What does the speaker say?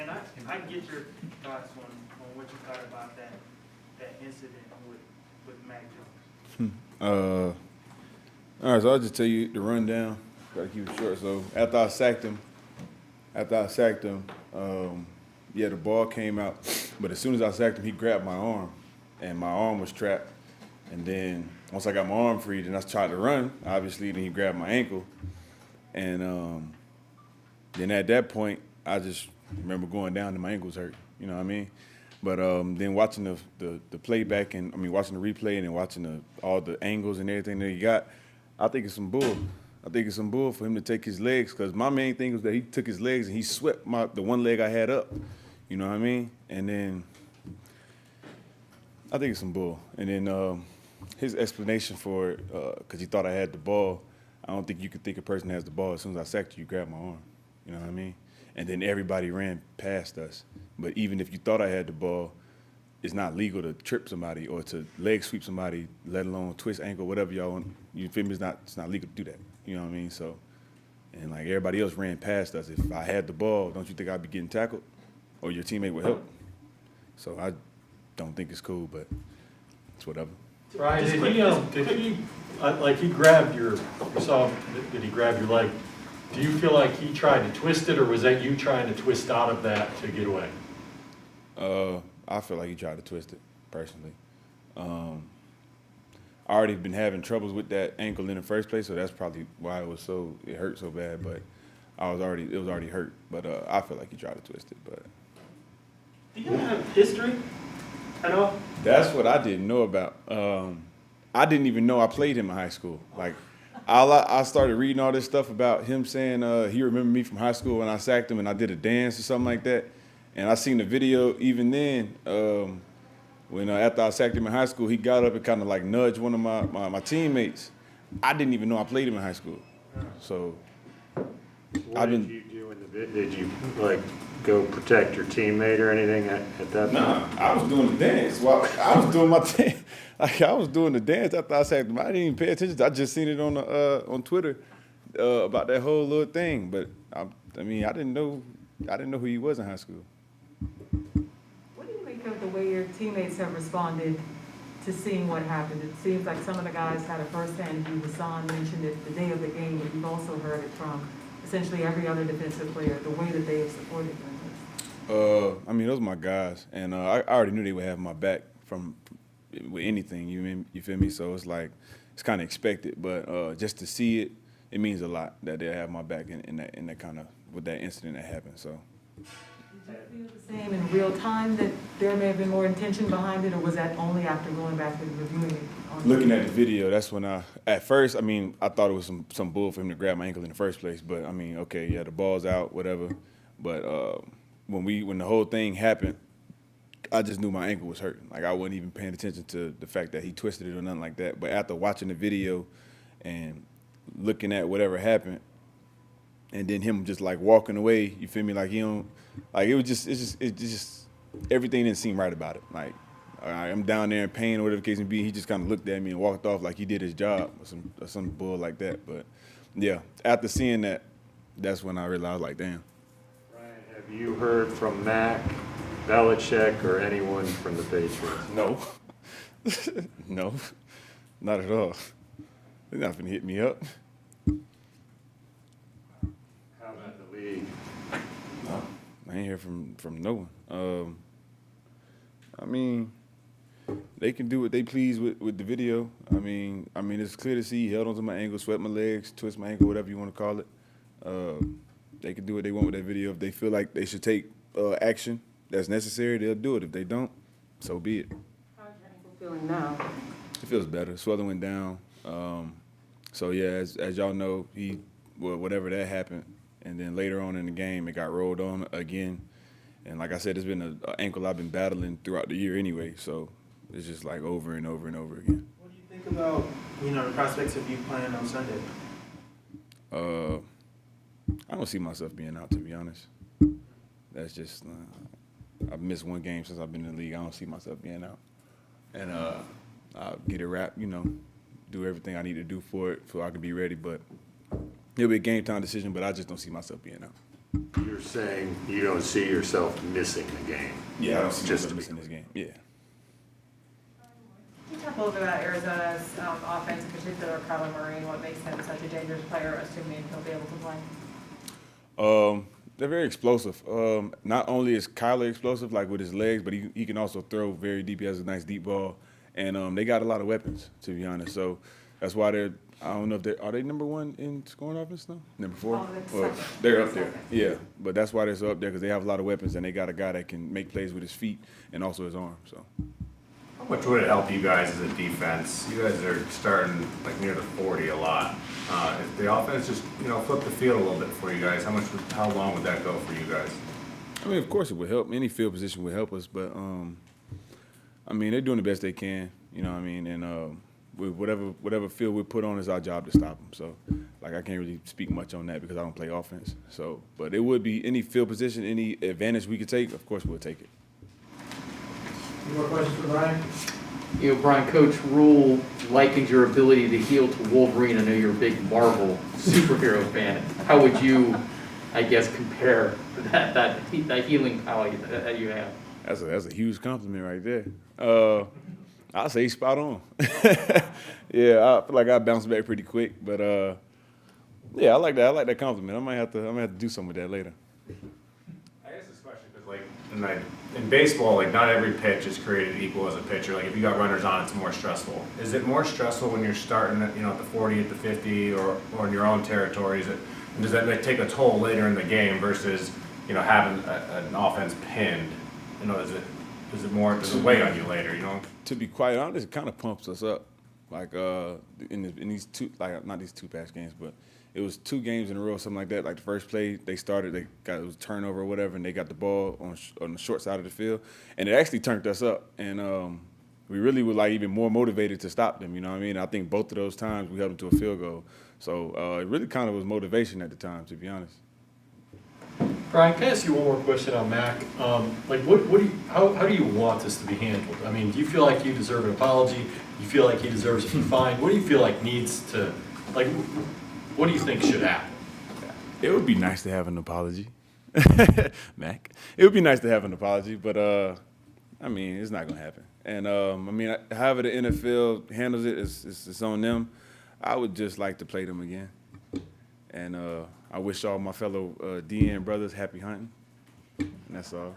And I get your thoughts on what you thought about that incident with Mac Jones. All right, so I'll just tell you the rundown. Gotta keep it short. So after I sacked him, yeah, the ball came out, but as soon as I sacked him, he grabbed my arm, and my arm was trapped. And then once I got my arm free, then I tried to run. Obviously, then he grabbed my ankle, and then at that point, I just remember going down and my ankle was hurt. You know what I mean? But then watching the playback and watching the replay and then watching all the angles and everything that he got, I think it's some bull. I think it's some bull for him to take his legs, because my main thing was that he took his legs and he swept the one leg I had up. You know what I mean? And then I think it's some bull. And then his explanation for it, because he thought I had the ball, I don't think you could think a person has the ball. As soon as I sacked you, you grabbed my arm. You know what I mean? And then everybody ran past us. But even if you thought I had the ball, it's not legal to trip somebody or to leg sweep somebody, let alone twist ankle, whatever y'all want. You feel me? It's not legal to do that. You know what I mean? So, and like everybody else ran past us. If I had the ball, don't you think I'd be getting tackled, or your teammate would help? So I don't think it's cool, but it's whatever. Ryan, did he like he grabbed you saw that he grabbed your leg? Do you feel like he tried to twist it, or was that you trying to twist out of that to get away? I feel like he tried to twist it, personally. I already been having troubles with that ankle in the first place, so that's probably why it hurt so bad. But it was already hurt. But I feel like he tried to twist it. But Do you have history at all? that's what I didn't know about. I didn't even know I played him in high school. Like, I started reading all this stuff about him saying he remembered me from high school when I sacked him and I did a dance or something like that. And I seen the video even then when after I sacked him in high school, he got up and kind of like nudged one of my teammates. I didn't even know I played him in high school. So What did you do in the vid? Did you like go protect your teammate or anything at that point? Nah, I was doing the dance. Well, I was doing my thing. Like, I was doing the dance after I sacked him. I didn't even pay attention. I just seen it on Twitter about that whole little thing. But I didn't know who he was in high school. What do you make of the way your teammates have responded to seeing what happened? It seems like some of the guys had a firsthand view. Hassan mentioned it the day of the game, but you've also heard it from essentially every other defensive player, the way that they have supported them. Those are my guys, and I already knew they would have my back with anything. You feel me? So it's like it's kind of expected, but just to see it, it means a lot that they have my back in that kind of with that incident that happened. So. Did you feel the same in real time, that there may have been more intention behind it, or was that only after going back and reviewing it? Looking at the video, that's when at first, I thought it was some bull for him to grab my ankle in the first place. But okay, yeah, the ball's out, whatever. But when the whole thing happened, I just knew my ankle was hurting. Like, I wasn't even paying attention to the fact that he twisted it or nothing like that. But after watching the video and looking at whatever happened, and then him just like walking away, you feel me? Like, he don't, like, it's just everything didn't seem right about it. Like, I'm down there in pain or whatever the case may be. He just kind of looked at me and walked off like he did his job or some bull like that. But yeah, after seeing that, that's when I realized, like, damn. Ryan, have you heard from Mac, Belichick, or anyone from the Patriots? No. No, not at all. They're not gonna hit me up. How about the league? No, I ain't hear from no one. They can do what they please with the video. It's clear to see he held onto my ankle, swept my legs, twist my ankle, whatever you want to call it. They can do what they want with that video. If they feel like they should take action that's necessary, they'll do it. If they don't, so be it. How's your ankle feeling now? It feels better. Swelling went down. So yeah, as y'all know, whatever that happened, and then later on in the game, it got rolled on again. And like I said, it's been an ankle I've been battling throughout the year anyway. So it's just like over and over and over again. What do you think about, the prospects of you playing on Sunday? I don't see myself being out, to be honest. That's just I've missed one game since I've been in the league. I don't see myself being out. And I'll get it wrapped, do everything I need to do for it so I can be ready. But it'll be a game time decision, but I just don't see myself being out. You're saying you don't see yourself missing the game. Yeah, I don't see Just myself to be missing this game. Yeah. Can you talk a little bit about Arizona's offense, in particular, Kyler Murray, and what makes him such a dangerous player, assuming he'll be able to play? They're very explosive. Not only is Kyler explosive, like with his legs, but he can also throw very deep. He has a nice deep ball, and they got a lot of weapons, to be honest. So that's why they're. I don't know if are they number one in scoring offense now? Number 4? Oh, that's Well, second. they're up there. Second. Yeah, but that's why they're so up there because they have a lot of weapons and they got a guy that can make plays with his feet and also his arm. So. How much would it help you guys as a defense? You guys are starting like near the 40 a lot. If the offense just, flip the field a little bit for you guys, how long would that go for you guys? I mean, of course it would help. Any field position would help us, but I mean, they're doing the best they can. You know what I mean? And with whatever field we put on, is our job to stop them. So, like, I can't really speak much on that because I don't play offense. So, but it would be any field position, any advantage we could take. Of course, we'll take it. Any more questions for Brian? Brian, Coach Rule likened your ability to heal to Wolverine. I know you're a big Marvel superhero fan. How would you, I guess, compare that healing power that you have? That's a huge compliment right there. I'll say he's spot on. Yeah, I feel like I bounce back pretty quick, but yeah, I like that. I like that compliment. I might have to do something with that later. I guess this question because in baseball, like not every pitch is created equal as a pitcher. Like if you got runners on, it's more stressful. Is it more stressful when you're starting at the 40, at the 50, or in your own territories? Does that take a toll later in the game versus having an offense pinned? Does it weigh on you later? To be quite honest, it kind of pumps us up. Like in these two, like not these two past games, but it was 2 games in a row, something like that. Like the first play they started, it was a turnover or whatever, and they got the ball on the short side of the field, and it actually turned us up. And we really were like even more motivated to stop them. You know what I mean? I think both of those times we held them to a field goal. So it really kind of was motivation at the time, to be honest. Brian, can I ask you one more question on Mac? How do you want this to be handled? I mean, do you feel like he deserves an apology? Do you feel like he deserves to be fined? What do you feel like needs to, what do you think should happen? It would be nice to have an apology, Mac. It would be nice to have an apology, but I mean, it's not gonna happen. And I mean, however the NFL handles it, it's on them. I would just like to play them again, and I wish all my fellow DN brothers happy hunting. And that's all.